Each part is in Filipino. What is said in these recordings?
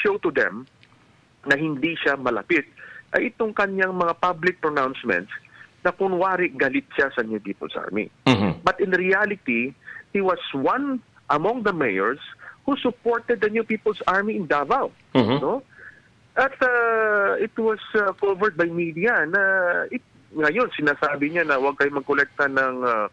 show to them na hindi siya malapit ay itong kanyang mga public pronouncements na kunwari galit siya sa New People's Army. But in reality, he was one among the mayors who supported the New People's Army in Davao. No? At it was covered by media na ngayon sinasabi niya na huwag kayo magkolekta ng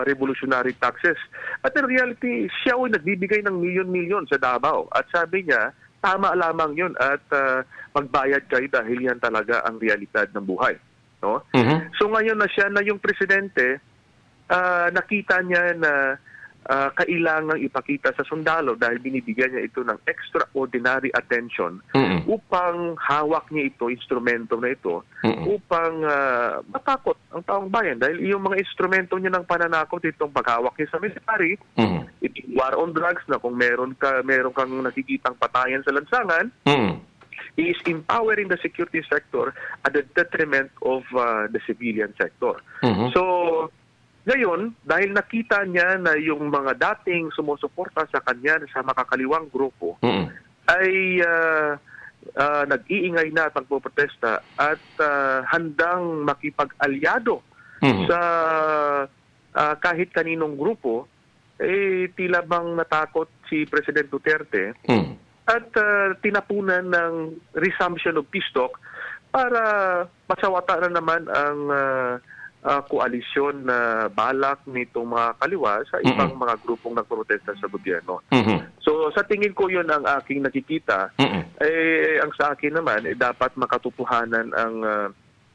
revolutionary taxes. At in reality, siya ay nagbibigay ng milyon-milyon sa Davao. At sabi niya, tama lamang yun at magbayad kayo dahil yan talaga ang realidad ng buhay. No? So ngayon na siya na yung presidente, nakita niya na kailangang ipakita sa sundalo dahil binibigyan niya ito ng extraordinary attention upang hawak niya ito, instrumento na ito, upang matakot ang taong bayan. Dahil yung mga instrumento niya ng pananakot, itong paghawak niya sa military, war on drugs na kung meron kang nakikitang patayan sa lansangan, he is empowering the security sector at the detriment of the civilian sector. So, ngayon, dahil nakita niya na yung mga dating sumusuporta sa kanya sa makakaliwang grupo ay nag-iingay na at nagpoprotesta at handang makipag-alyado sa kahit kaninong grupo, tila bang natakot si President Duterte at tinapunan ng resumption of peace talk para masawata na naman ang koalisyon na balak nitong mga kaliwa sa ibang mga grupong nagprotesta sa gobyerno. So sa tingin ko yun ang aking nakikita. Ang sa akin naman, dapat makatutuhanan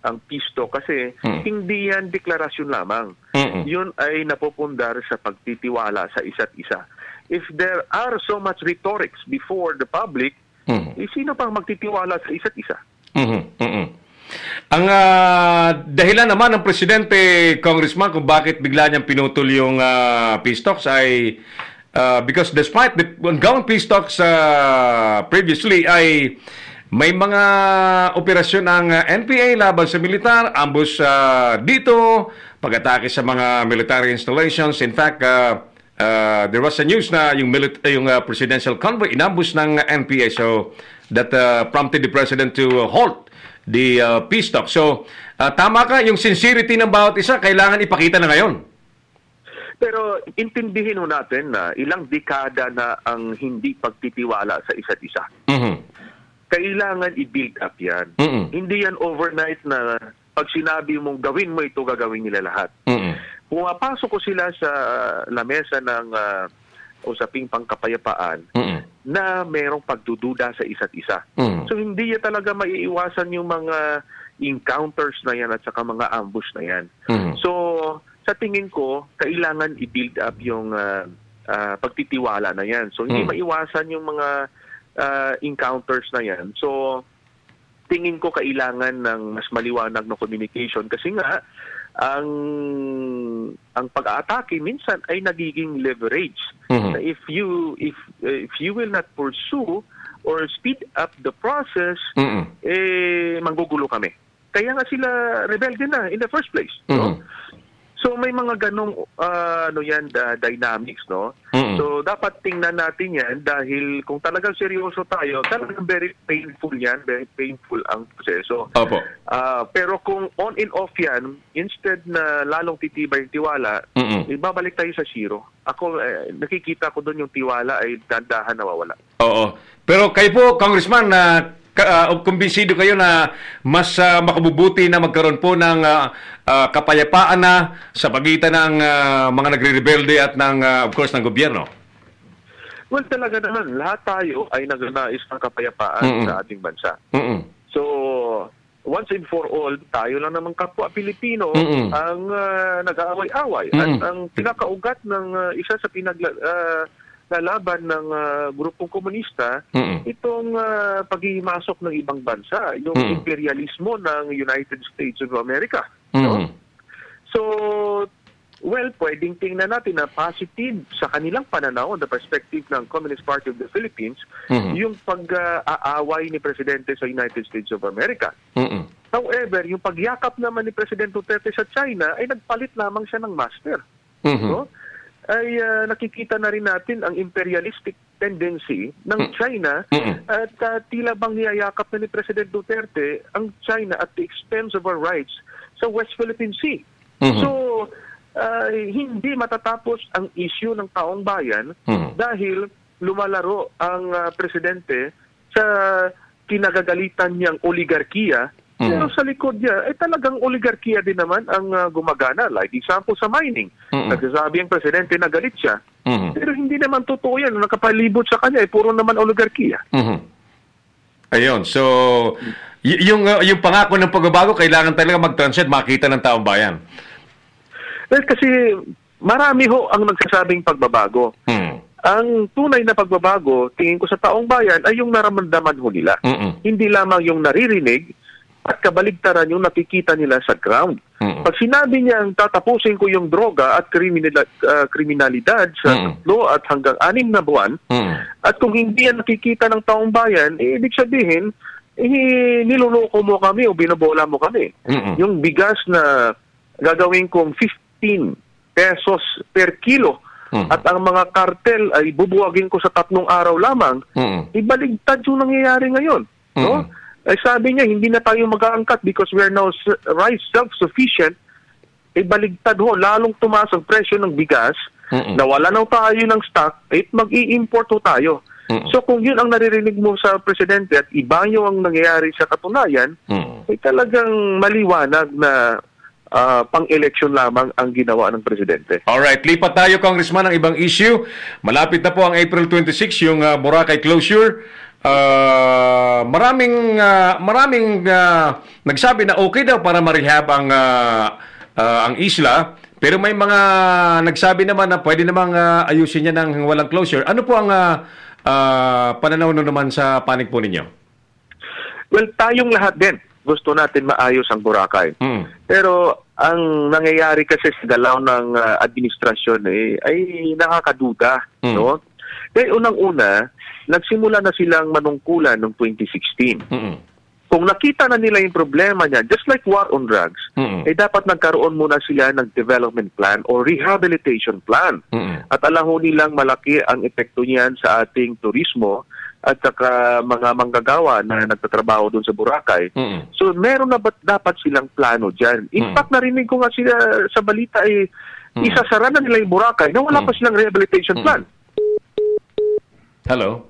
ang peace talk kasi hindi yan deklarasyon lamang. Yun ay napupundar sa pagtitiwala sa isa't isa. If there are so much rhetorics before the public, sino pang magtitiwala sa isa't isa? Ang dahilan naman ng presidente, Congressman, kung bakit bigla niyang pinutol yung peace talks ay because despite the ongoing peace talks previously ay may mga operasyon ng NPA laban sa militar, ambush dito, pag-atake sa mga military installations. In fact, there was a news na yung presidential convoy inambush ng NPA, so that prompted the president to halt the peace talk. So, tama ka, yung sincerity ng bawat isa, kailangan ipakita na ngayon. Pero intindihin ho natin na ilang dekada na ang hindi pagtitiwala sa isa't isa. Kailangan i-build up yan. Hindi yan overnight na pag sinabi mong gawin mo ito, gagawin nila lahat. Pumapasok ko sila sa lamesa ng usaping pangkapayapaan na merong pagdududa sa isa't isa. So hindi ya talaga maiiwasan yung mga encounters na yan at saka mga ambush na yan. So sa tingin ko, kailangan i-build up yung pagtitiwala na yan. So hindi maiwasan yung mga encounters na yan. So tingin ko kailangan ng mas maliwanag na communication kasi nga ang pag-aatake minsan ay nagiging leverage. If you will not pursue or speed up the process, manggugulo kami. Kaya nga sila rebelde na in the first place. No? So may mga ganong dynamics, no? So dapat tingnan natin yan dahil kung talagang seryoso tayo, talagang very painful yan, very painful ang proseso. Opo. Pero kung on and off yan, instead na lalong titibay yung tiwala, ibabalik tayo sa zero. Ako, nakikita ko doon yung tiwala ay dandahan nawawala. Oo. Pero kayo po, Congressman, kumbinsido kayo na mas makabubuti na magkaroon po ng kapayapaan na sa pagitan ng mga nagre-rebelde at of course ng gobyerno? Well, talaga naman, lahat tayo ay nagnanais ng kapayapaan sa ating bansa. So, once and for all, tayo lang naman kapwa Pilipino ang nag-aaway-away. At ang pinakaugat ng isa sa lalaban ng grupong komunista, itong paghihimasok ng ibang bansa, yung imperialismo ng United States of America. No? So, well, pwedeng tingnan natin na positive sa kanilang pananaw on the perspective ng Communist Party of the Philippines, yung pag-aaway ni Presidente sa United States of America. However, yung pagyakap naman ni President Duterte sa China ay nagpalit lamang siya ng master. No? Ay nakikita na rin natin ang imperialistic tendency ng China at tila bang niyayakap na ni President Duterte ang China at the expense of our rights sa West Philippine Sea. So, hindi matatapos ang issue ng taong bayan dahil lumalaro ang presidente sa kinagagalitan niyang oligarkiya. Pero sa likod niya, talagang oligarkiya din naman ang gumagana. Like example sa mining. Nagsasabi ang presidente na galit siya. Pero hindi naman totoo yan. Nakapalibot sa kanya, puro naman oligarkiya. Ayun. So, yung pangako ng pagbabago, kailangan talaga mag-transcend, makita ng taong bayan. Well, kasi marami ho ang nagsasabing pagbabago. Ang tunay na pagbabago, tingin ko sa taong bayan, ay yung naramdaman ho nila. Hindi lamang yung naririnig, at kabaligtaran yung nakikita nila sa ground. Pag sinabi niyang tatapusin ko yung droga at kriminalidad sa 3 at hanggang 6 na buwan, at kung hindi yan nakikita ng taong bayan, ibig sabihin, niluloko mo kami o binobola mo kami. Yung bigas na gagawin kong 15 pesos per kilo, at ang mga kartel ay bubuwagin ko sa 3 araw lamang, ibaligtad yung nangyayari ngayon. No? Ay sabi niya, hindi na tayo mag-aangkat because we are now rice self-sufficient. Baligtad ho, lalong tumaas ang presyo ng bigas, nawala na tayo ng stock, mag-i-import ho tayo. So kung yun ang naririnig mo sa presidente at iba yung ang nangyayari sa katunayan, ay talagang maliwanag na pang-eleksyon lamang ang ginawa ng presidente. Alright, lipat tayo, Congressman, ng ibang issue. Malapit na po ang April 26, yung Boracay closure. Maraming nagsabi na okay daw para ma-rehab ang isla, pero may mga nagsabi naman na pwede namang ayusin niya ng walang closure. Ano po ang pananaw naman sa panig po ninyo? Well, tayong lahat din gusto natin maayos ang Boracay. Pero ang nangyayari kasi sa galaw ng administrasyon ay nakakaduda, no? Kaya unang-una, nagsimula na silang manungkulan noong 2016. Kung nakita na nila yung problema niya, just like war on drugs, dapat nagkaroon muna sila ng development plan or rehabilitation plan. At alam ho nilang malaki ang epekto niyan sa ating turismo at saka mga manggagawa na nagtatrabaho doon sa Boracay. So meron na dapat silang plano dyan. In fact, narinig ko nga sila sa balita isasara na nila yung Boracay na wala pa silang rehabilitation plan. Hello?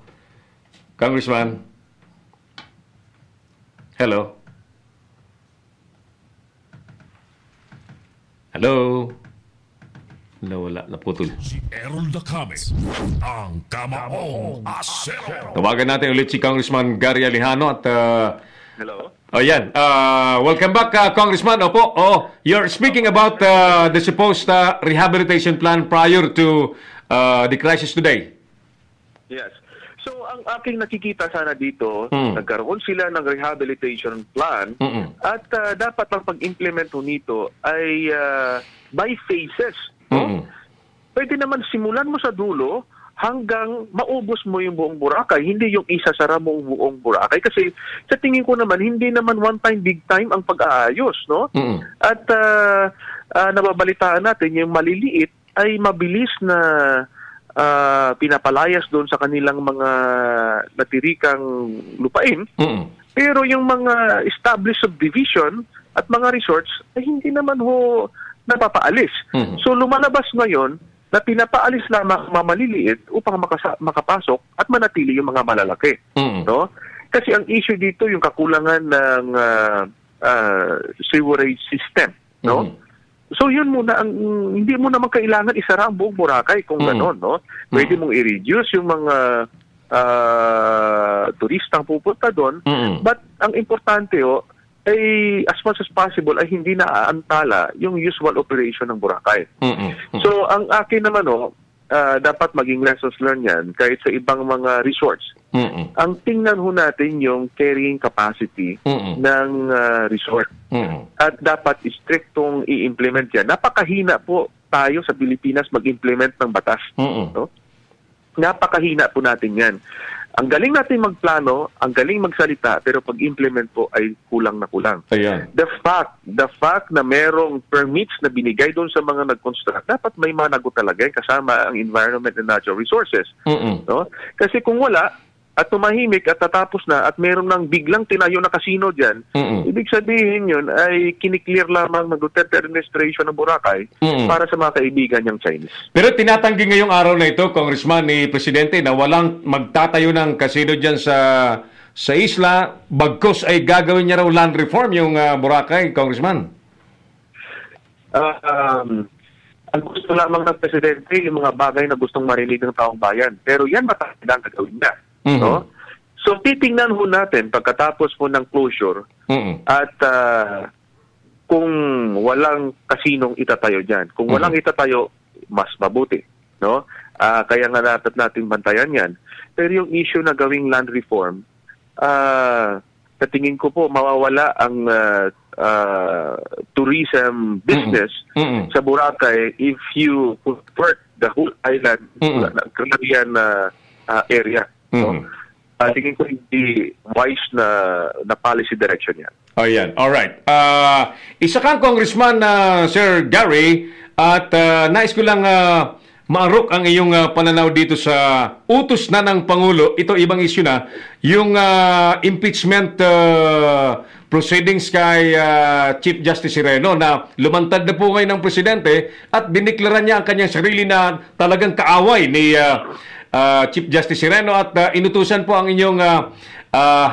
Congressman? Hello? Hello? Wala. Naputol. Si Errol Dacame, ang Kamaong Asero. Tawagan natin ulit si Congressman Gary Alejano at... Hello? Oh, yan. Welcome back, Congressman. Opo. You're speaking about the supposed rehabilitation plan prior to the crisis today. Yes. So, ang aking nakikita sana dito, nagkaroon sila ng rehabilitation plan at dapat ang pag-implement nito ay by phases. No? Pwede naman simulan mo sa dulo hanggang maubos mo yung buong Boracay, hindi yung isasara mo ang buong Boracay. Kasi sa tingin ko naman, hindi naman one time, big time ang pag-aayos. No? At nababalitaan natin, yung maliliit ay mabilis na pinapalayas doon sa kanilang mga natirikang lupain. Pero yung mga established subdivision at mga resorts ay hindi naman ho napapaalis. So lumalabas ngayon na pinapaalis lamang mga maliliit upang makapasok at manatili yung mga malalaki. No? Kasi ang issue dito yung kakulangan ng sewerage system. No? So yun muna, hindi mo naman kailangan isara ang buong Boracay kung gano'n, no? Pwede mong i-reduce yung mga turistang pupunta doon, but ang importante ay as much as possible ay hindi naaantala yung usual operation ng Boracay. So ang akin naman dapat maging lessons learned yan kahit sa ibang mga resorts. Ang tingnan ho natin yung carrying capacity ng resort. At dapat strictong i-implement yan. Napakahina po tayo sa Pilipinas mag-implement ng batas. No? Napakahina po natin yan. Ang galing natin magplano, ang galing magsalita, pero pag-implement po ay kulang na kulang. Ayan. The fact na merong permits na binigay doon sa mga nag-construct, dapat may managot talaga kasama ang environment and natural resources. No? Kasi kung wala, at tumahimik at tatapos na at meron nang biglang tinayo na casino dyan, ibig sabihin yun ay kiniklear lamang ng Duterte administration ng Boracay para sa mga kaibigan niyang Chinese. Pero tinatanggi ngayong araw na ito, Congressman, ni Presidente, na walang magtatayo ng casino dyan sa isla, bagkus ay gagawin niya raw land reform yung Boracay, Congressman. Ang gusto lamang ng Presidente, yung mga bagay na gustong marinig ng taong bayan. Pero yan matagal ang gagawin niya. No? So titingnan ho natin pagkatapos po ng closure at kung walang kasinong itatayo dyan. Kung walang itatayo, mas mabuti. No? Kaya nga dapat natin bantayan yan. Pero yung issue na gawing land reform, sa tingin ko po mawawala ang tourism business sa Boracay if you convert the whole island Caribbean area. So, tingin ko hindi wise na policy direction yan. Oh, yan. Alright. Isa kang congressman, Sir Gary, at nais ko lang maarok ang iyong pananaw dito sa utos na ng Pangulo. Ito ibang issue na. Yung impeachment proceedings kay Chief Justice Sereno na lumantad na po ngayon ng Presidente at diniklara niya ang kanyang sarili na talagang kaaway ni Chief Justice Sereno at inutusan po ang inyong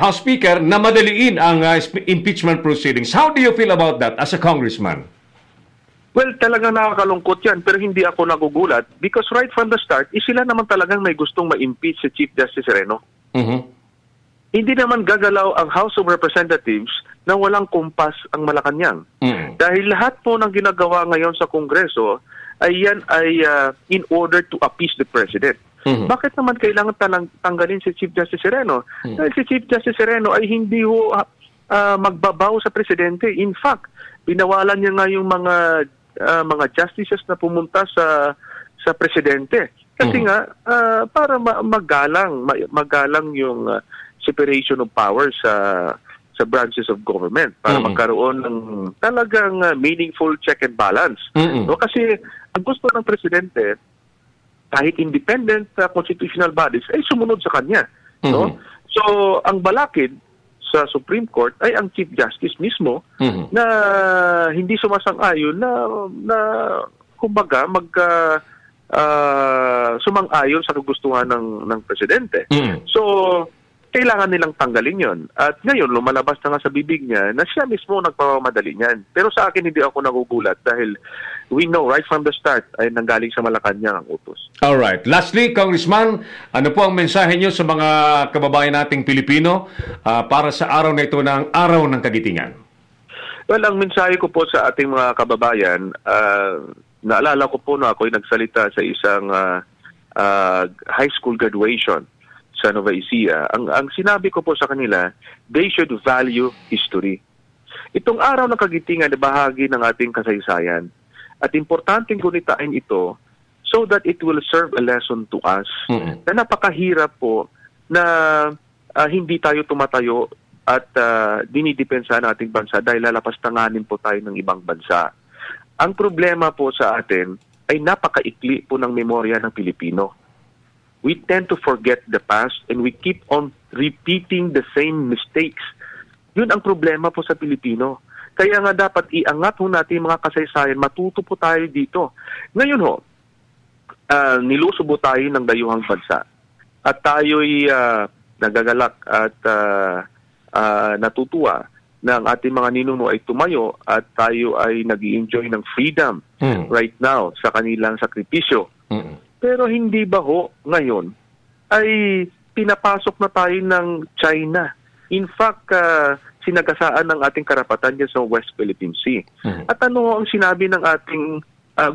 House Speaker na madaliin ang impeachment proceedings. How do you feel about that as a congressman? Well, talagang nakakalungkot yan, pero hindi ako nagugulat because right from the start, sila naman talagang may gustong ma-impeach si Chief Justice Sereno. Hindi naman gagalaw ang House of Representatives na walang kumpas ang Malacanang. Dahil lahat po ng ginagawa ngayon sa Kongreso ay yan ay in order to appease the President. Bakit naman kailangan tanggalin si Chief Justice Sereno? Dahil si Chief Justice Sereno ay hindi ho magbabaw sa Presidente. In fact, binawalan niya nga yung mga justices na pumunta sa Presidente. Kasi nga, para magalang yung separation of powers sa branches of government para magkaroon ng talagang meaningful check and balance. No? Kasi ang gusto ng Presidente, kahit independent constitutional bodies, ay sumunod sa kanya. No? So, ang balakid sa Supreme Court ay ang Chief Justice mismo na hindi sumasang-ayon na kumbaga sumang-ayon sa kagustuhan ng Presidente. So, kailangan nilang tanggalin yon. At ngayon, lumalabas na nga sa bibig niya na siya mismo nagpapamadali niyan. Pero sa akin, hindi ako nagugulat dahil we know right from the start ay nanggaling sa Malacanang ang utos. Alright. Lastly, Congressman, ano po ang mensahe niyo sa mga kababayan nating Pilipino para sa araw na ito ng Araw ng Kagitingan? Well, ang mensahe ko po sa ating mga kababayan, naalala ko po na ako'y nagsalita sa isang high school graduation sa Nueva Ecija. Ang sinabi ko po sa kanila, they should value history. Itong Araw ng Kagitingan ay bahagi ng ating kasaysayan. At importanteng gunitain ito so that it will serve a lesson to us na napakahirap po na hindi tayo tumatayo at dinidepensa ng ating bansa dahil lalapastanganin po tayo ng ibang bansa. Ang problema po sa atin ay napakaikli po ng memorya ng Pilipino. We tend to forget the past and we keep on repeating the same mistakes. Yun ang problema po sa Pilipino. Kaya nga dapat iangat ho natin mga kasaysayan, matuto po tayo dito. Ngayon ho, nilusubo tayo ng dayuhang bansa. At tayo'y nagagalak at natutuwa na ang ating mga ninuno ay tumayo at tayo ay nag-i-enjoy ng freedom right now sa kanilang sakripisyo. Pero hindi ba ho ngayon ay pinapasok na tayo ng China? In fact, sinagasaan ng ating karapatan dyan sa West Philippine Sea. At ano ang sinabi ng ating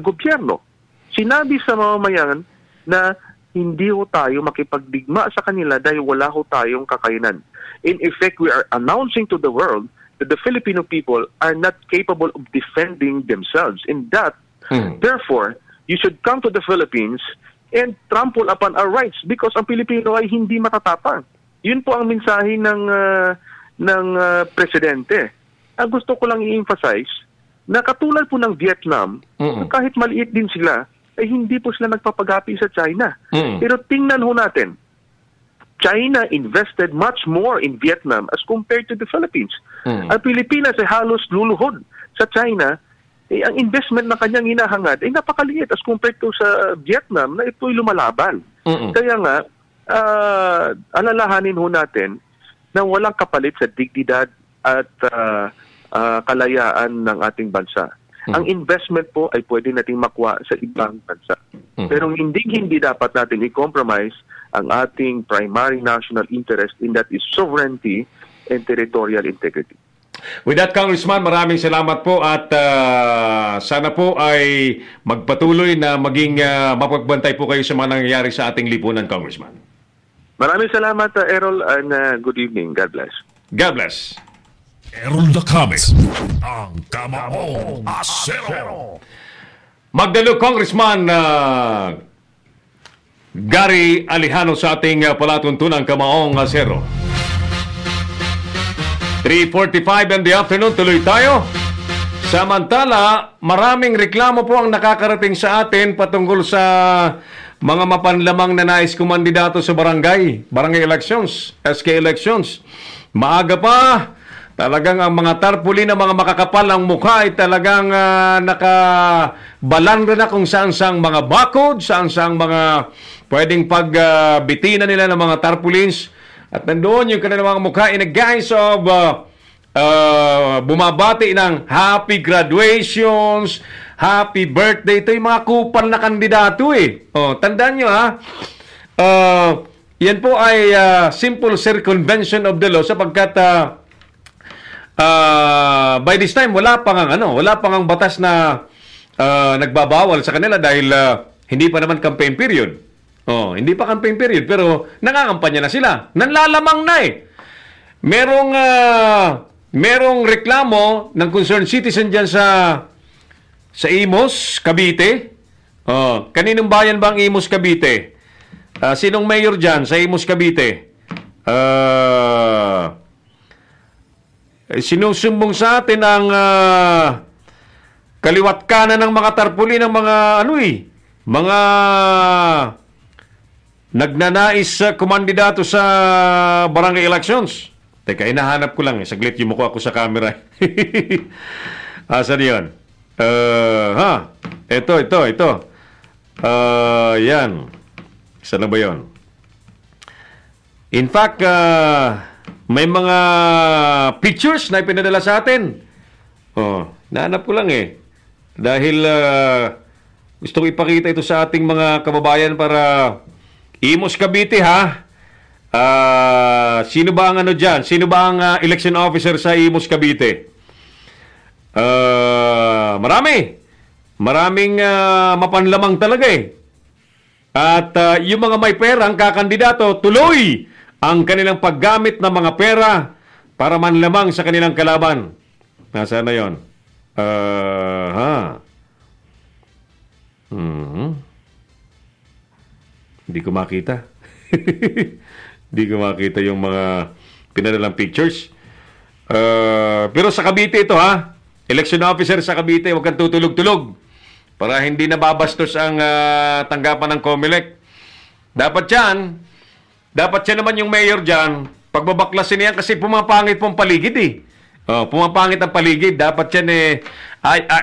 gobyerno? Sinabi sa mamamayan na hindi ho tayo makipagdigma sa kanila dahil wala ho tayong kakayanan. In effect, we are announcing to the world that the Filipino people are not capable of defending themselves. And that, therefore, you should come to the Philippines and trample upon our rights because ang Pilipino ay hindi matatapang. Yun po ang mensahe ng presidente. Ang gusto ko lang i-emphasize na katulad po ng Vietnam, kahit maliit din sila, ay hindi po sila nagpapagapi sa China. Pero tingnan ho natin, China invested much more in Vietnam as compared to the Philippines. Ang Pilipinas ay halos luluhod sa China. Ang investment na kanyang hinahangad ay napakaliit as compared to sa Vietnam na ito'y lumalaban. Kaya nga, alalahanin ho natin na walang kapalit sa dignidad at kalayaan ng ating bansa. Ang investment po ay pwede nating makuha sa ibang bansa. Pero hindi dapat natin i-compromise ang ating primary national interest, in that is sovereignty and territorial integrity. With that, Congressman, maraming salamat po at sana po ay magpatuloy na maging mapagbantay po kayo sa mga nangyayari sa ating lipunan, Congressman. Maraming salamat, Errol, and good evening. God bless. God bless. Errol the Comics, ang Kamaong Asero. Magdalo, Congressman Gary Alejano sa ating palatuntunang Kamaong Asero. 3:45 in the afternoon, tuloy tayo. Samantala, maraming reklamo po ang nakakarating sa atin patungkol sa mga mapanlamang na nais kumandidato sa barangay elections, SK elections. Maaga pa, talagang ang mga tarpuli ng mga makakapal ang mukha ay talagang nakabalandra na kung saan-sang mga bakod, saan-sang mga pwedeng pagbitina nila ng mga tarpaulins. At nandoon yung kanilang mga mukha in a guise of bumabati ng happy graduations, happy birthday. Ito yung mga kupal na kandidato eh. Tandaan nyo ha, yan po ay simple circumvention of the law sapagkat by this time wala pang ang batas na nagbabawal sa kanila dahil hindi pa naman campaign period. Hindi pa campaign period pero nangangampanya na sila. Nanlalamang na eh. Merong reklamo ng concerned citizen diyan sa Imus, Cavite. Kaninong bayan ba ang Imus, Cavite? Sinong mayor diyan sa Imus, Cavite? Sinusumbong sa atin ang kaliwat kanan ng mga tarpuli ng mga mga nagnanais kumandidato sa barangay elections. Teka, hinahanap ko lang. Saglit yung mukha ko sa camera. Asan yun? Ito. Yan. Saan na ba yun? In fact, may mga pictures na ipinadala sa atin. Nahanap ko lang eh. Dahil gusto ko ipakita ito sa ating mga kababayan para Imus, Cavite ha. Sino ba ang dyan? Sino ba ang election officer sa Imus, Cavite? Maraming mapanlamang talaga eh. At yung mga may perang kakandidato, tuloy ang kanilang paggamit ng mga pera para manlamang sa kanilang kalaban. Nasaan na yun? Hindi ko makita. Hindi ko makita yung mga pinadalang pictures. Pero sa Cavite ito ha. Election officer sa Cavite, huwag kang tutulog-tulog para hindi nababastos ang tanggapan ng COMELEC. Dapat yan naman yung mayor dyan, pagbabaklasin niyan kasi pumapangit pong paligid eh. Pumapangit ang paligid. Dapat yan eh,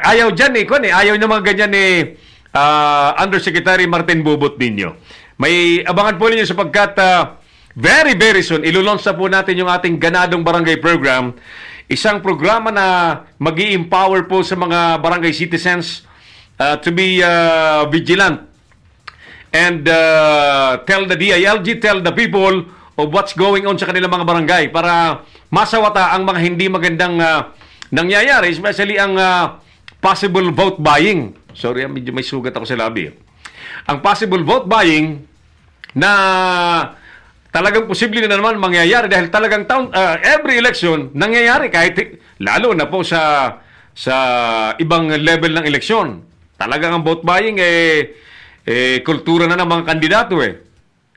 ayaw dyan eh. Ayaw na mga ganyan eh, Undersecretary Martin Bubot ninyo. May abangan po ninyo sapagkat very, very soon, ilulunch na po natin yung ating ganadong barangay program. Isang programa na mag-i-empower po sa mga barangay citizens to be vigilant and tell the DILG, tell the people of what's going on sa kanilang mga barangay para masawata ang mga hindi magandang nangyayari, especially ang possible vote buying. Sorry, medyo may sugat ako sa labi. Ang possible vote buying na talagang posible na naman mangyayari dahil talagang every election nangyayari kahit lalo na po sa ibang level ng eleksyon. Talagang ang vote buying kultura na ng mga kandidato eh.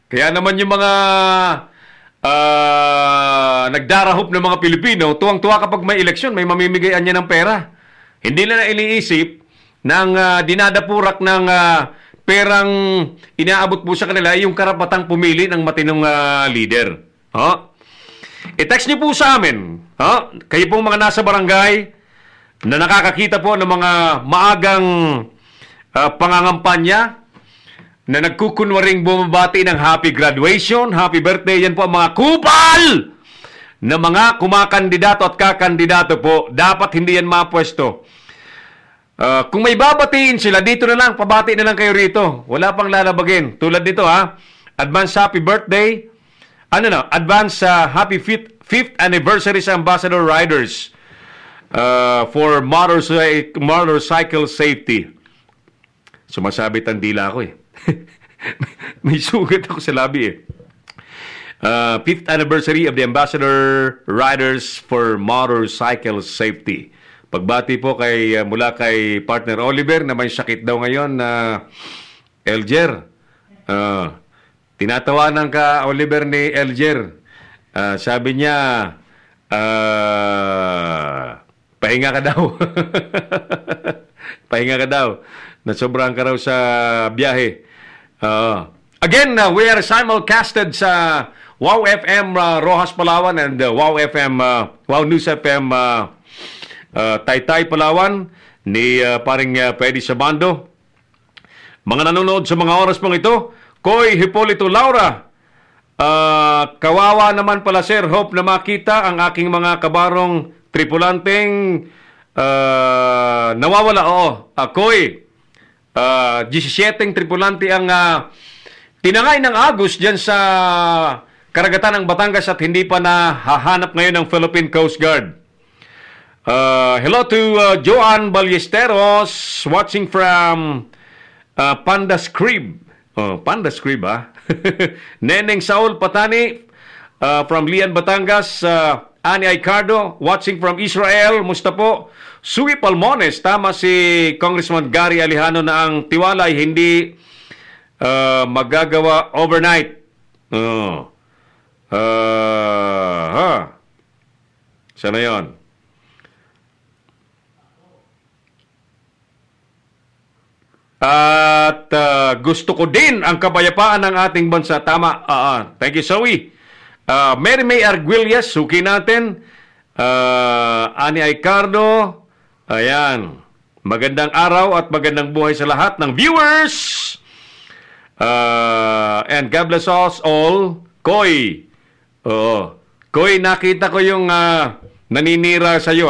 Kaya naman yung mga nagdarahop ng mga Pilipino, tuwang-tuwa kapag may eleksyon, may mamimigayan niya ng pera. Hindi na iniisip ng dinadapurak ng perang inaabot po sa kanila yung karapatang pumili ng matinong leader. I-text niyo po sa amin, kayo pong mga nasa barangay na nakakakita po ng mga maagang pangangampanya na nagkukunwaring bumabati ng happy graduation, happy birthday. Yan po ang mga kupal na mga kumakandidato at kakandidato po. Dapat hindi yan mapwesto. Kung may babatiin sila, dito na lang, pabati na lang kayo rito. Wala pang lalabagin. Tulad dito advance happy birthday. Advance happy 5th anniversary sa Ambassador Riders for motorcycle safety. Sumasabit ang dila ko eh. May sugat ako sa labi eh. 5th anniversary of the Ambassador Riders for Motorcycle Safety. Pagbati po mula kay partner Oliver na may sakit daw ngayon na Elger. Tinatawanan ka, Oliver, ni Elger. Sabi niya, pahinga ka daw. Pahinga ka daw. Nasobrahan ka raw sa biyahe. Again, we are simulcasted sa Wow FM Rojas, Palawan and Wow FM, Wow News FM Taytay, Palawan ni paring Pedi Sabando. Mga nanonood sa mga oras pong ito, Koy Hipolito Laura. Kawawa naman pala Sir Hope na makita ang aking mga kabarong tripulanteng nawawala. Koy, 17 tripulante ang tinangay ng Agus dyan sa karagatan ng Batangas at hindi pa nahahanap ngayon ng Philippine Coast Guard. Hello to Joan Ballesteros watching from Pandas Crib. Pandas Crib Neneng Saul Patani from Lian, Batangas. Ani Aicardo watching from Israel. Musta po? Sui Palmones, tama si Congressman Gary Alejano na ang tiwala ay hindi magagawa overnight. Sana yon? At gusto ko din ang kapayapaan ng ating bansa. Tama. Thank you, Zoe. Mary May Arguelles, suki natin. Ani Aicardo. Ayan. Magandang araw at magandang buhay sa lahat ng viewers. And God bless us all. Koy. Koy, nakita ko yung naninira sa iyo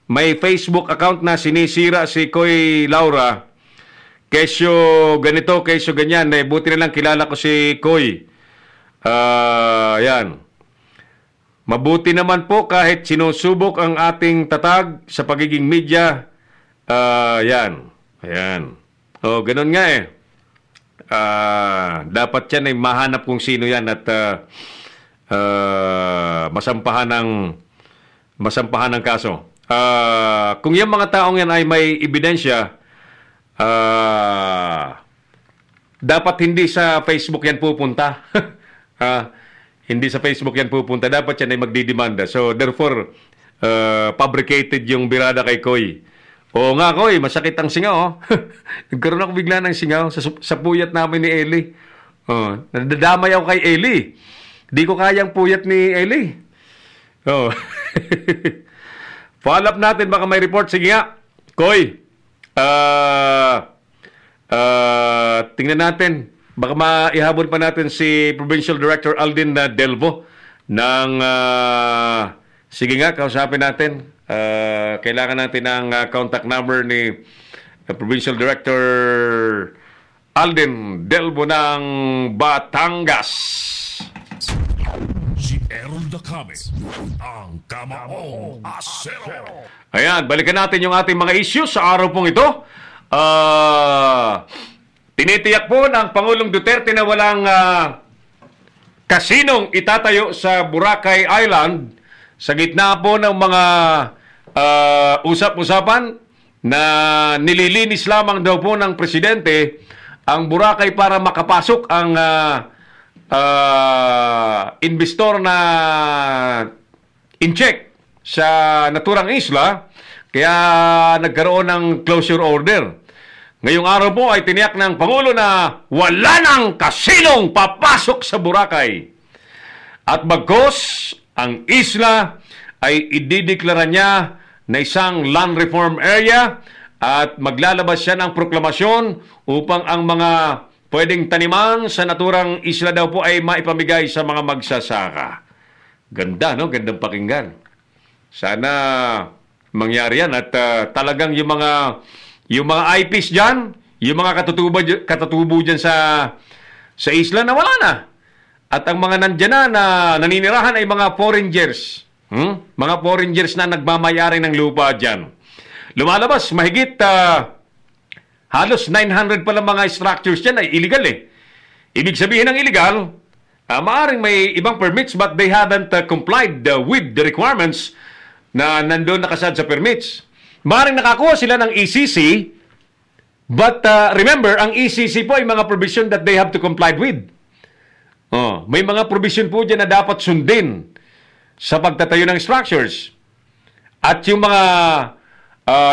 may Facebook account na sinisira si Koy Laura. Kesyo ganito, kesyo ganyan. Buti na lang kilala ko si Koy. Yan. Mabuti naman po kahit sinusubok ang ating tatag sa pagiging media. Yan. Ayan. Ganun nga eh. Dapat yan ay mahanap kung sino yan at masampahan ng kaso. Kung yung mga taong yan ay may ebidensya, dapat hindi sa Facebook yan pupunta. Hindi sa Facebook yan pupunta. Dapat yan ay magdidemanda. So, therefore, fabricated yung birada kay Koy. Oo nga, Koy, masakit ang singaw. Nagkaroon ako bigla ng singaw sa puyat namin ni Eli. Nadadamay ako kay Eli. Di ko kayang puyat ni Eli. Follow up natin, baka may report. Sige nga, Koy. Tingnan natin. Baka maihabol pa natin si Provincial Director Aldin Delvo ng sige nga, kausapin natin. Kailangan natin ng contact number ni Provincial Director Aldin Delvo ng Batangas. Si Errol Dacame, ang Kamaong Asero. Ayan, balikan natin yung ating mga issues sa araw pong ito. Tinitiyak po ng Pangulong Duterte na walang kasinong itatayo sa Boracay Island sa gitna po ng mga usap-usapan na nililinis lamang daw po ng presidente ang Boracay para makapasok ang investor na in-check sa naturang isla, kaya nagkaroon ng closure order. Ngayong araw po ay tiniyak ng Pangulo na wala nang kasinong papasok sa Boracay. At bagkos, ang isla ay idideklara niya na isang land reform area at maglalabas siya ng proklamasyon upang ang mga pwedeng taniman sa naturang isla daw po ay maipamigay sa mga magsasaka. Ganda, no? Gandang pakinggan. Sana mangyari yan at talagang yung mga IPs dyan, yung mga katutubo dyan sa isla na wala na. At ang mga nandyan na naninirahan ay mga foreigners. Mga foreigners na nagmamayari ng lupa dyan. Lumalabas, mahigit halos 900 pala mga structures dyan ay illegal eh. Ibig sabihin ng illegal, maaring may ibang permits but they haven't complied with the requirements na nandun nakasad sa permits. Maaring nakakuha sila ng ECC, but remember, ang ECC po ay mga provision that they have to comply with. May mga provision po dyan na dapat sundin sa pagtatayo ng structures. At yung mga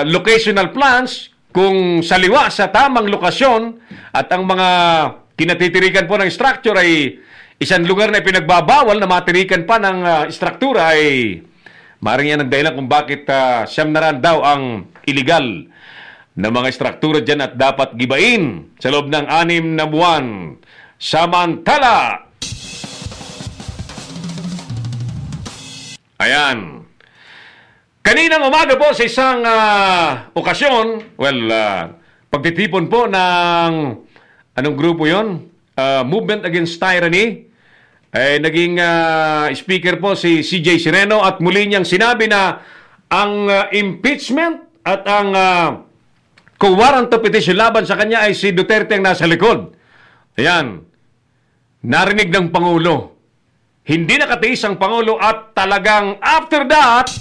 locational plans, kung saliwa sa tamang lokasyon at ang mga kinatitirikan po ng structure ay isang lugar na pinagbabawal na matirikan pa ng struktura, ay maaaring yan ang dahilan kung bakit siyam na ran daw ang illegal na mga struktura dyan at dapat gibain sa loob ng 6 na buwan. Samantala, ayan, kaninang umaga po sa isang okasyon, pagtitipon po ng anong grupo yon? Movement Against Tyranny, ay naging speaker po si CJ Sireno at muli niyang sinabi na ang impeachment at ang warrant of petition laban sa kanya ay si Duterte ang nasa likod. Ayan, narinig ng Pangulo. Hindi nakatiis ang Pangulo at talagang after that,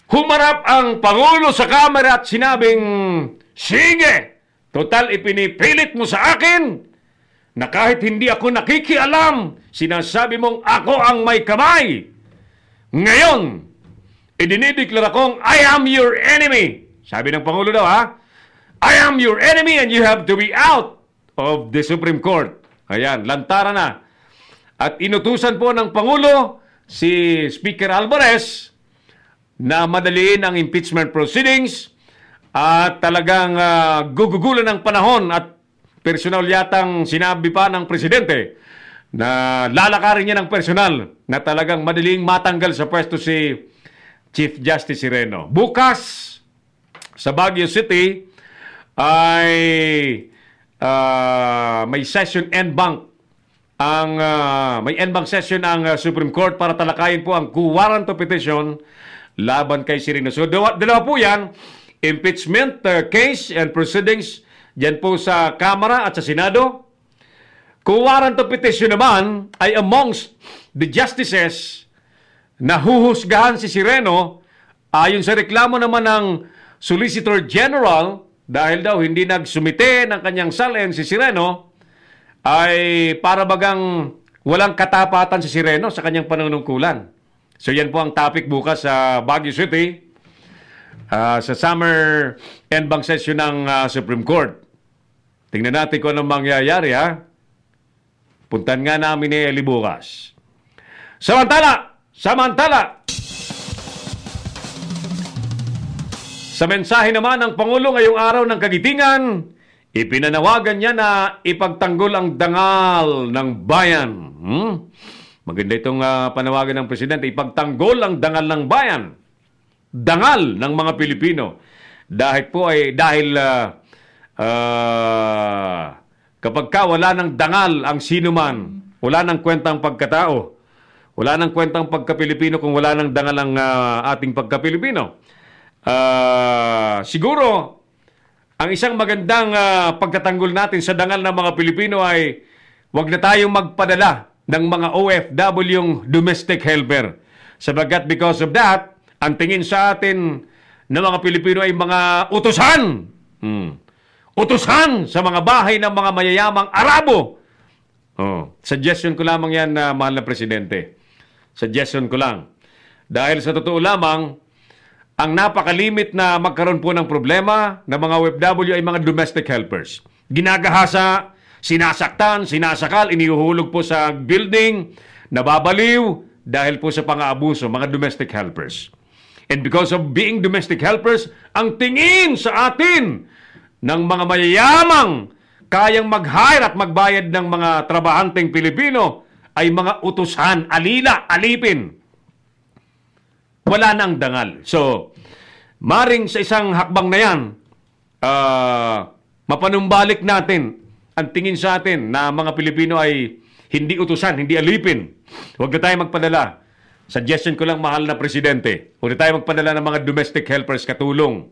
humarap ang Pangulo sa kamera at sinabing, sige, total ipinipilit mo sa akin na kahit hindi ako nakikialam, sinasabi mong ako ang may kamay. Ngayon, idinideklara kong I am your enemy. Sabi ng Pangulo daw, I am your enemy and you have to be out of the Supreme Court. Ayan, lantara na. At inutusan po ng Pangulo si Speaker Alvarez na madaliin ang impeachment proceedings at talagang gugugulan ng panahon at personal yatang sinabi pa ng Presidente na lalakarin niya ng personal na talagang madaling matanggal sa pwesto si Chief Justice Sireno. Bukas sa Baguio City ay may session en banc may en banc session ang Supreme Court para talakayin po ang warrant of petition laban kay Sireno. So dalawa po yan, impeachment case and proceedings dyan po sa Kamara at sa Senado. Kung warrant of petition naman ay amongst the justices na huhusgahan si Sireno ayon sa reklamo naman ng Solicitor General dahil daw hindi nagsumite ng kanyang salin si Sireno, ay para bagang walang katapatan si Sireno sa kanyang panunungkulan. So yan po ang topic bukas sa Baguio City sa summer en banc session ng Supreme Court. Tingnan natin kung anong mangyayari, Puntan nga namin ni Eli bukas. Samantala, sa mensahe naman ng Pangulo ngayong araw ng Kagitingan, ipinanawagan niya na ipagtanggol ang dangal ng bayan. Maganda itong panawagan ng Presidente, ipagtanggol ang dangal ng bayan. Dangal ng mga Pilipino. Dahil kapag wala ng dangal ang sinuman, wala ng kwentang pagkatao, wala ng kwentang pagka-Pilipino kung wala ng dangal ang ating pagka-Pilipino. Siguro, ang isang magandang pagkatanggol natin sa dangal ng mga Pilipino ay wag na tayong magpadala ng mga OFW yung domestic helper. Sabagat because of that, ang tingin sa atin ng mga Pilipino ay mga utusan. Utusan sa mga bahay ng mga mayayamang Arabo. Suggestion ko lamang yan, mahal na Presidente. Suggestion ko lang. Dahil sa totoo lamang, ang napakalimit na magkaroon po ng problema ng mga OFW ay mga domestic helpers. Ginagahasa, sinasaktan, sinasakal, inihuhulog po sa building, nababaliw dahil po sa pang-aabuso, mga domestic helpers. And because of being domestic helpers, ang tingin sa atin ng mga mayayamang kayang mag-hire at magbayad ng mga trabahanteng Pilipino ay mga utusan, alila, alipin. Wala na ang dangal. So, maring sa isang hakbang na yan, mapanumbalik natin ang tingin sa atin na mga Pilipino ay hindi utusan, hindi alipin. Huwag na tayo magpadala. Suggestion ko lang, mahal na Presidente, huwag na tayo magpadala ng mga domestic helpers katulong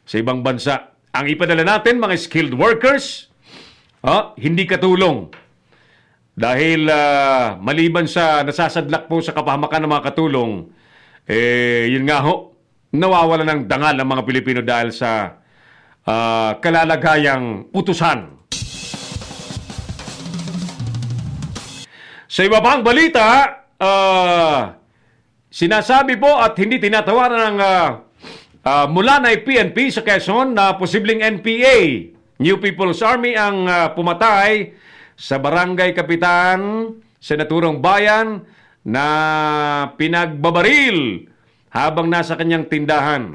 sa ibang bansa. Ang ipadala natin, mga skilled workers, hindi katulong. Dahil maliban sa nasasadlak po sa kapahamakan ng mga katulong, yun nga ho, nawawala ng dangal ang mga Pilipino dahil sa kalalagayang utusan. Sa iba pang balita, sinasabi po at hindi tinatawaran ng mula na PNP sa Quezon na posibleng NPA, New People's Army, ang pumatay sa barangay kapitan sa naturang bayan na pinagbabaril habang nasa kanyang tindahan.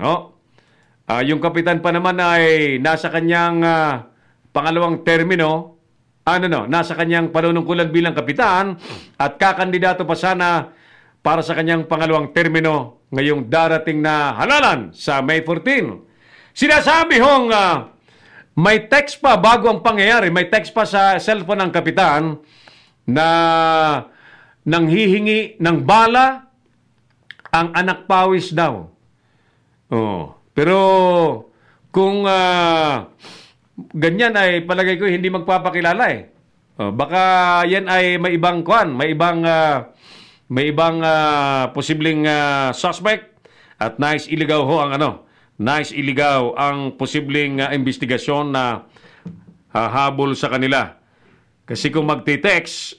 Yung kapitan pa naman ay nasa kanyang pangalawang termino, nasa kanyang panunungkulan bilang kapitan at kakandidato pa sana para sa kanyang pangalawang termino ngayong darating na halalan sa May 14. Sinasabi hong may text pa bago ang pangyayari, may text pa sa cellphone ng kapitan na nanghihingi ng bala ang anak pawis daw. Pero kung ganyan ay palagay ko hindi magpapakilala eh. Baka yan ay may ibang kwan, may ibang posibleng suspect at nais iligaw ho ang nais-iligaw ang posibleng investigasyon na hahabol sa kanila. Kasi kung magti-text,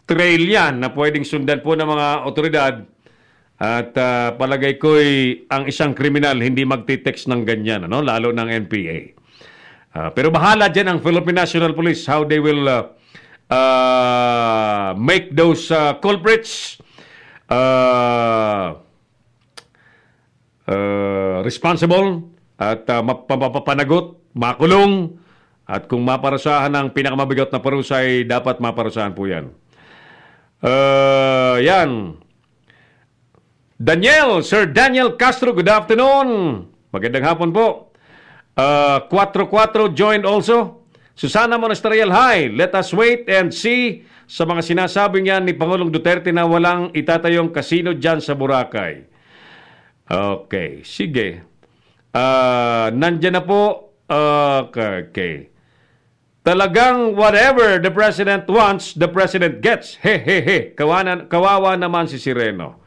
trail yan na pwedeng sundan po ng mga otoridad at palagay ko'y ang isang kriminal hindi magti-text ng ganyan, lalo ng NPA. Pero bahala dyan ang Philippine National Police how they will make those culprits responsible at mapapanagot, makulong, at kung maparusahan ng pinakamabigat na parusa ay dapat maparusahan po yan. Yan. Sir Daniel Castro, good afternoon. Magandang hapon po. 4-4 joined also. Susana Monasterial, hi. Let us wait and see sa mga sinasabing yan ni Pangulong Duterte na walang itatayong kasino dyan sa Boracay. Okay, sige. Nandyan na po. Okay. Talagang whatever the President wants, the President gets. He. Kawawa naman si Sireno.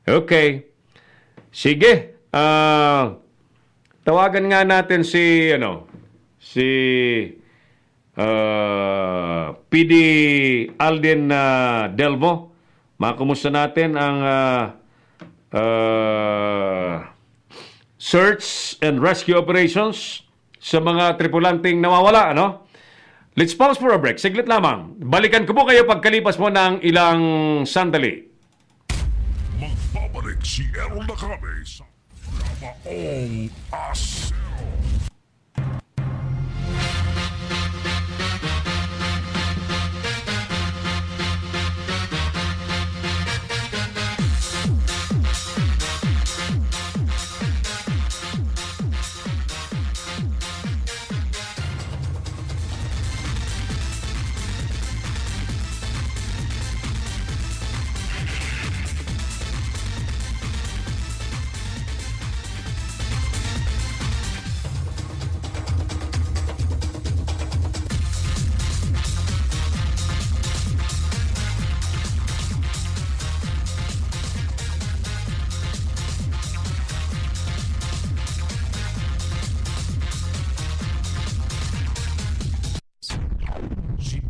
Okay. Sige. Tawagan nga natin si PD Alden Delvo. Makumusta natin ang search and rescue operations sa mga tripulanteng nawawala, Let's pause for a break. Siglit lamang. Balikan ko po kayo pagkalipas mo ng ilang sandali. Magbabalik si Errol Nakabe sa Kamaong Asero.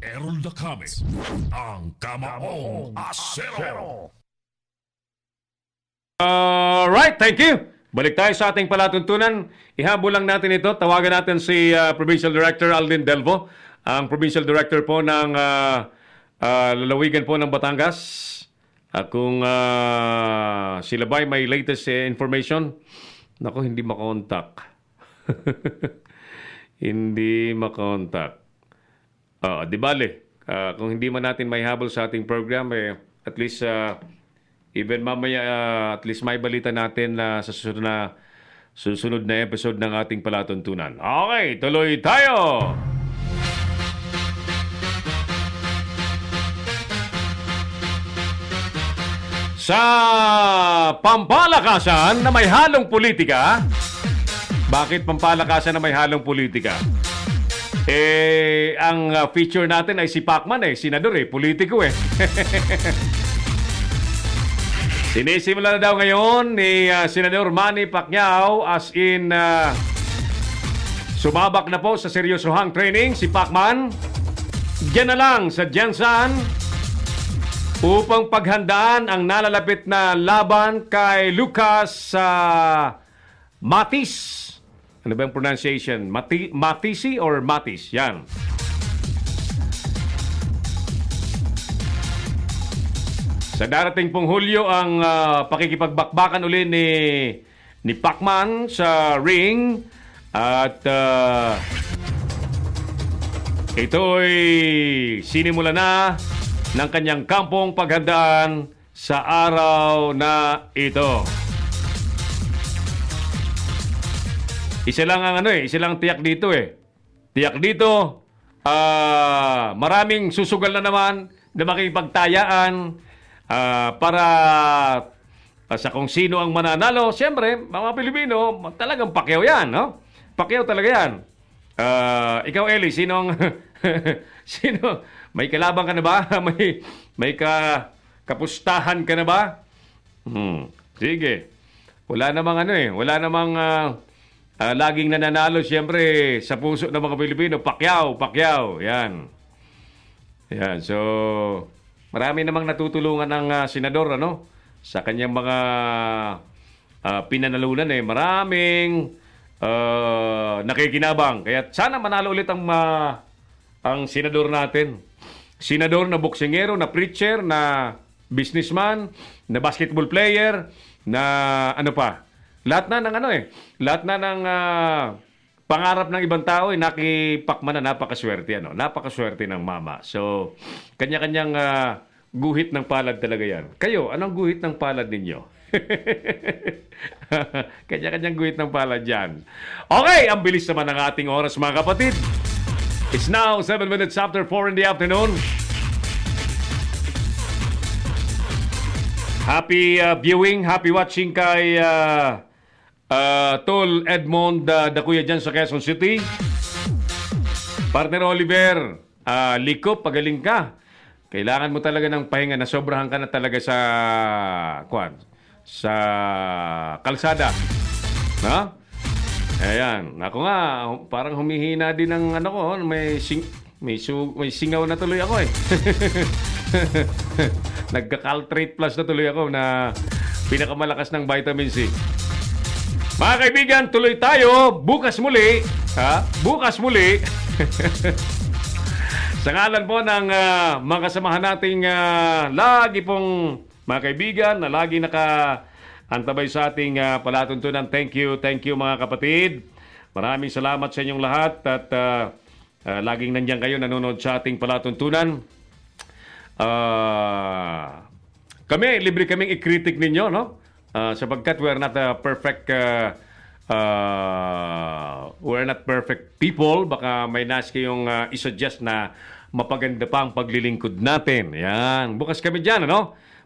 Errol Dacame, ang Kamaong Asero. Alright, thank you. Balik tayo sa ating palatuntunan. Ihabol lang natin ito. Tawagan natin si Provincial Director Alvin Delvo, ang Provincial Director po ng lalawigan po ng Batangas. Kung sila ba may latest information, naku, hindi makontak. Hindi makontak. Di bale, kung hindi man natin may habol sa ating program, at least even mamaya at least may balita natin sa susunod na episode ng ating palatuntunan. Okay, tuloy tayo! Sa pampalakasan na may halong politika. Bakit pampalakasan na may halong politika? Ang feature natin ay si Pacman senador politiko Sinisimula na daw ngayon ni Senador Manny Pacquiao as in sumabak na po sa seryosohang training si Pacman. Diyan na lang sa Jensan upang paghandaan ang nalalapit na laban kay Lucas Matis. Ano ba yung pronunciation? Matisi or Matis? Yan. Sa darating pong Hulyo ang pakikipagbakbakan uli ni Pacman sa ring at ito'y sinimula na ng kanyang kampong paghandaan sa araw na ito. Isa lang ang isa lang tiyak dito Tiyak dito, maraming susugal na naman na makipagtayaan para sa kung sino ang mananalo. Siyempre, mga Pilipino, talagang Pacquiao yan, no? Pacquiao talaga yan. Ikaw, Eli, sino may kalabang ka na ba? may kapustahan ka na ba? Sige. Wala namang wala namang laging nananalo siyempre sa puso ng mga Pilipino. Pacquiao. Yan. So, marami namang natutulungan ng senador, sa kanyang mga pinanalunan Maraming nakikinabang. Kaya sana manalo ulit ang senador natin. Senador na boksingero, na preacher, na businessman, na basketball player, na lahat na ng lahat na ng pangarap ng ibang tao nakipakman na. Napakaswerte napakaswerte ng mama. So kanya-kanyang guhit ng palad talaga yan. Kayo, anong guhit ng palad ninyo? Kanya-kanyang guhit ng palad yan. Okay, ang bilis naman ng ating oras, mga kapatid. It's now 7 minutes after 4 in the afternoon. Happy viewing, happy watching kay Tol Edmond Dakuya dyan sa Quezon City. Partner Oliver, Likop, pagaling ka. Kailangan mo talaga ng pahinga. Nasobrahan ka na talaga sa kalsada. No? Ayan. Ako nga, parang humihina din ng may singaw na tuloy ako Nagka-Caltrate Plus na tuloy ako na pinakamalakas ng vitamin C. Mga kaibigan, tuloy tayo. Bukas muli. Bukas muli. Sa ngalan po ng mga kasamahan nating lagi pong mga kaibigan na lagi nakaantabay sa ating palatuntunan. Thank you mga kapatid. Maraming salamat sa inyong lahat at laging nandiyan kayo nanonood sa ating palatuntunan. Libre kaming i-critic ninyo, no? Sapagkat we're not perfect people. Baka may nais kayong isuggest na mapaganda pa ang paglilingkod natin. Yan. Bukas kami dyan,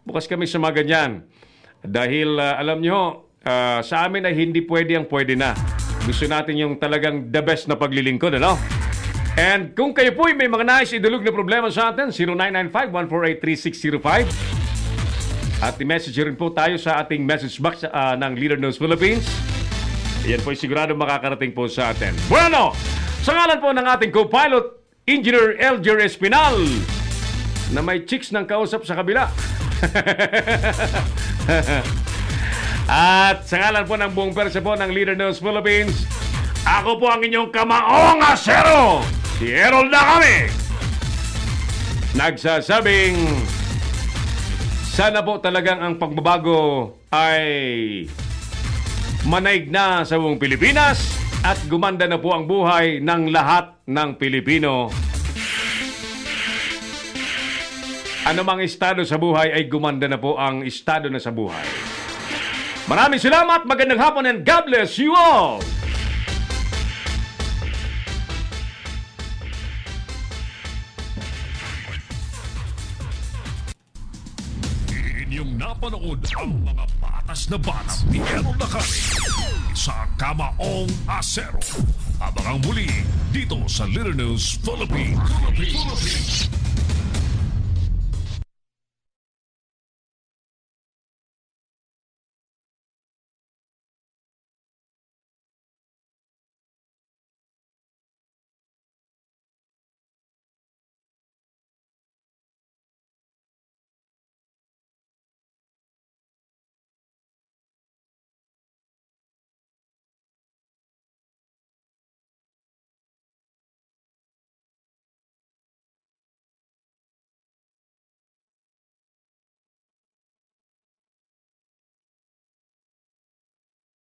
Bukas kami sa mga ganyan. Dahil, alam nyo, sa amin ay hindi pwede ang pwede na. Gusto natin yung talagang the best na paglilingkod, And kung kayo po may mga nais idulog na problema sa atin, 0995-148-3605. At i-message rin po tayo sa ating message box ng Leader News Philippines. Yan po sigurado makakarating po sa atin. Bueno, sa ngalan po ng ating co-pilot, Engineer Elger Espinal na may chicks ng kausap sa kabila. At sa ngalan po ng buong pwersa po ng Leader News Philippines, ako po ang inyong kamaong asero, si Errol na kami. Nagsasabing, sana po talagang ang pagbabago ay manaig na sa buong Pilipinas at gumanda na po ang buhay ng lahat ng Pilipino. Anumang estado sa buhay ay gumanda na po ang estado na sa buhay. Maraming salamat, magandang hapon, and God bless you all! Inyong napanood ang mga patas na banat ni Errol na kami sa Kamaong Asero. Abangang muli dito sa Leader News Philippines.